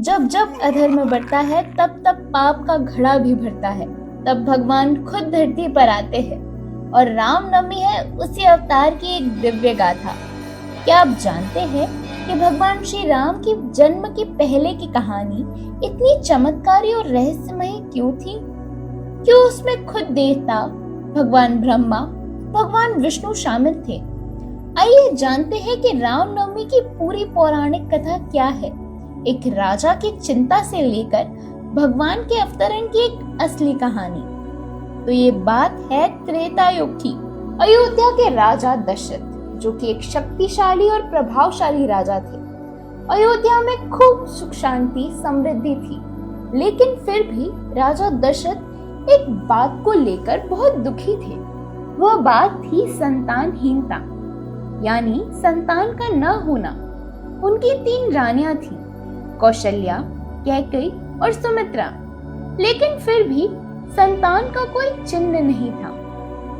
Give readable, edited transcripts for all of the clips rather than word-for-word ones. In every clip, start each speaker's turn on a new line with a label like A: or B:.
A: जब जब अधर्म बढ़ता है तब तब पाप का घड़ा भी भरता है। तब भगवान खुद धरती पर आते हैं और रामनवमी है उसी अवतार की एक दिव्य गाथा। क्या आप जानते हैं कि भगवान श्री राम की जन्म के पहले की कहानी इतनी चमत्कारी और रहस्यमयी क्यों थी? क्यों उसमें खुद देवता, भगवान ब्रह्मा, भगवान विष्णु शामिल थे? आइए जानते हैं कि रामनवमी की पूरी पौराणिक कथा क्या है। एक राजा की चिंता से लेकर भगवान के अवतरण की एक असली कहानी। तो ये बात है त्रेता युग की। अयोध्या के राजा दशरथ, जो कि एक शक्तिशाली और प्रभावशाली राजा थे। अयोध्या में खूब सुख शांति समृद्धि थी, लेकिन फिर भी राजा दशरथ एक बात को लेकर बहुत दुखी थे। वह बात थी संतानहीनता, यानी संतान का न होना। उनकी 3 रानियां थीं, कौशल्या, कैकेयी और सुमित्रा, लेकिन फिर भी संतान का कोई चिन्ह नहीं था।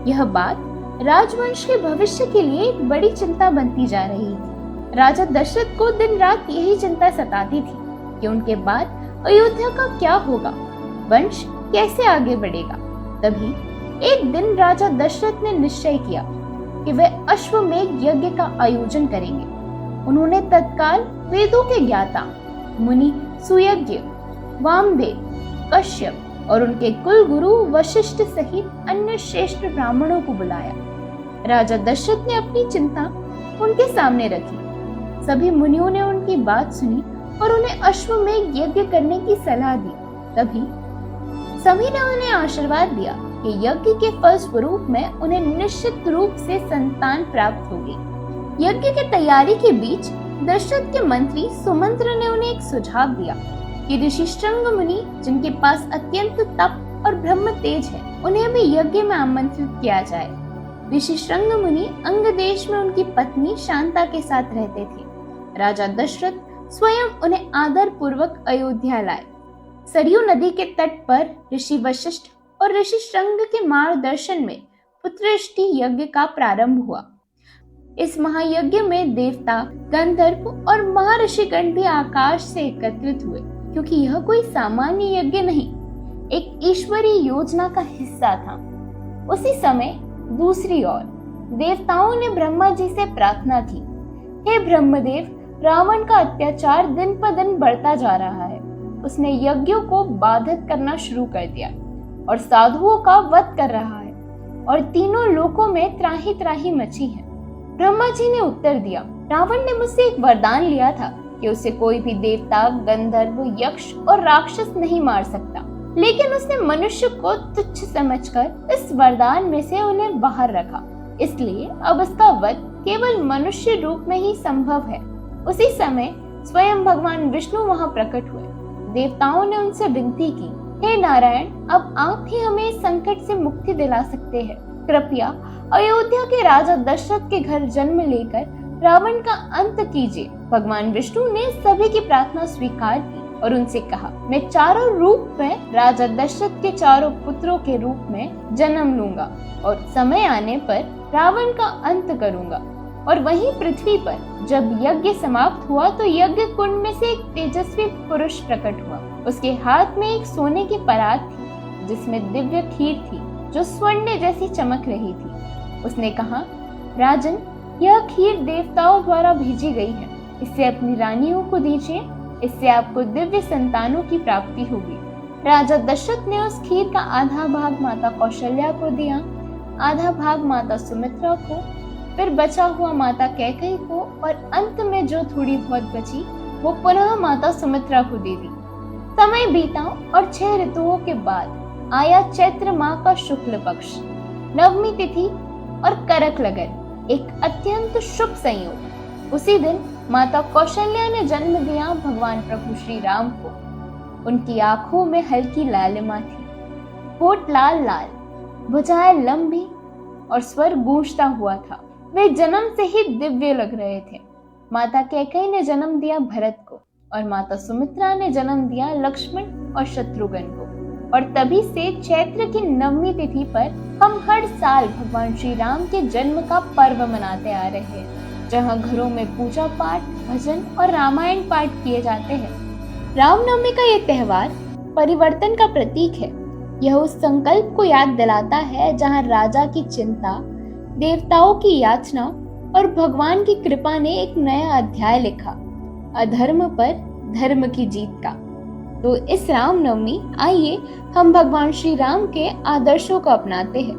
A: यह बात राजवंश के भविष्य के लिए एक बड़ी चिंता बनती जा रही थी। राजा दशरथ को दिन रात यही चिंता सताती थी कि उनके बाद अयोध्या का क्या होगा, वंश कैसे आगे बढ़ेगा। तभी एक दिन राजा दशरथ ने निश्चय किया कि वे अश्वमेध यज्ञ का आयोजन करेंगे। उन्होंने तत्काल वेदों के ज्ञाता मुनि सुयज्ञ, वामदेव, कश्यप और उनके कुल गुरु वशिष्ठ सहित अन्य श्रेष्ठ ब्राह्मणों को बुलाया। राजा दशरथ ने अपनी चिंता उनके सामने रखी। सभी मुनियों ने उनकी बात सुनी और उन्हें अश्वमेध यज्ञ करने की सलाह दी। तभी सभी ने उन्हें आशीर्वाद दिया कि यज्ञ के फल स्वरूप में उन्हें निश्चित रूप से संतान प्राप्त होगी। यज्ञ की तैयारी के बीच दशरथ के मंत्री सुमंत्र ने उन्हें एक सुझाव दिया कि ऋषि श्रृंग मुनि, जिनके पास अत्यंत तप और ब्रह्म तेज है, उन्हें भी यज्ञ में आमंत्रित किया जाए। ऋषि श्रृंग मुनि अंग देश में उनकी पत्नी शांता के साथ रहते थे। राजा दशरथ स्वयं उन्हें आदर पूर्वक अयोध्या लाए। सरयू नदी के तट पर ऋषि वशिष्ठ और ऋषि श्रृंग के मार्गदर्शन में पुत्रष्टि यज्ञ का प्रारंभ हुआ। इस महायज्ञ में देवता, गंधर्व और महर्षिगण भी आकाश से एकत्रित हुए, क्योंकि यह कोई सामान्य यज्ञ नहीं, एक ईश्वरीय योजना का हिस्सा था। उसी समय दूसरी ओर देवताओं ने ब्रह्मा जी से प्रार्थना की, हे ब्रह्मदेव, रावण का अत्याचार दिन पर दिन बढ़ता जा रहा है। उसने यज्ञों को बाधित करना शुरू कर दिया और साधुओं का वध कर रहा है, और तीनों लोकों में त्राही त्राही मची है। ब्रह्मा जी ने उत्तर दिया, रावण ने मुझसे एक वरदान लिया था कि उसे कोई भी देवता, गंधर्व, यक्ष और राक्षस नहीं मार सकता, लेकिन उसने मनुष्य को तुच्छ समझकर इस वरदान में से उन्हें बाहर रखा। इसलिए अब उसका वध केवल मनुष्य रूप में ही संभव है। उसी समय स्वयं भगवान विष्णु वहां प्रकट हुए। देवताओं ने उनसे विनती की, हे नारायण, अब आप ही हमें इस संकट से मुक्ति दिला सकते हैं। कृपया अयोध्या के राजा दशरथ के घर जन्म लेकर रावण का अंत कीजिए। भगवान विष्णु ने सभी की प्रार्थना स्वीकार की और उनसे कहा, मैं चारों रूप में राजा दशरथ के चारों पुत्रों के रूप में जन्म लूंगा और समय आने पर रावण का अंत करूंगा। और वहीं पृथ्वी पर जब यज्ञ समाप्त हुआ तो यज्ञ कुंड में से एक तेजस्वी पुरुष प्रकट हुआ। उसके हाथ में एक सोने की परात थी, जिसमें दिव्य खीर थी जो स्वर्ण जैसी चमक रही थी। उसने कहा, राजन, यह खीर देवताओं द्वारा भेजी गई है, इसे अपनी रानियों को दीजिए, इससे आपको दिव्य संतानों की प्राप्ति होगी। राजा दशरथ ने उस खीर का आधा भाग माता कौशल्या को दिया, आधा भाग माता सुमित्रा को, फिर बचा हुआ माता कैकेयी को, और अंत में जो थोड़ी बहुत बची वो पुनः माता सुमित्रा को दे दी। समय बीता और 6 ऋतुओं के बाद आया चैत्र माह का शुक्ल पक्ष, नवमी तिथि और करक लगन, एक अत्यंत शुभ संयोग। उसी दिन माता कौशल्या ने जन्म दिया भगवान प्रभु श्री राम को। उनकी आंखों में हल्की लालिमा थी, होठ लाल लाल, भुजाएं लंबी और स्वर गूंजता हुआ था। वे जन्म से ही दिव्य लग रहे थे। माता कैकेयी ने जन्म दिया भरत को और माता सुमित्रा ने जन्म दिया लक्ष्मण और शत्रुघ्न को। और तभी से चैत्र की नवमी तिथि पर हम हर साल भगवान श्री राम के जन्म का पर्व मनाते आ रहे हैं, जहाँ घरों में पूजा पाठ, भजन और रामायण पाठ किए जाते हैं। रामनवमी का ये त्योहार परिवर्तन का प्रतीक है। यह उस संकल्प को याद दिलाता है जहां राजा की चिंता, देवताओं की याचना और भगवान की कृपा ने एक नया अध्याय लिखा, अधर्म पर धर्म की जीत का। तो इस रामनवमी आइए हम भगवान श्री राम के आदर्शों को अपनाते हैं,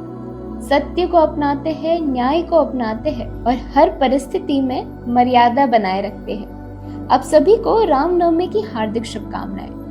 A: सत्य को अपनाते हैं, न्याय को अपनाते हैं और हर परिस्थिति में मर्यादा बनाए रखते हैं। आप सभी को रामनवमी की हार्दिक शुभकामनाएं।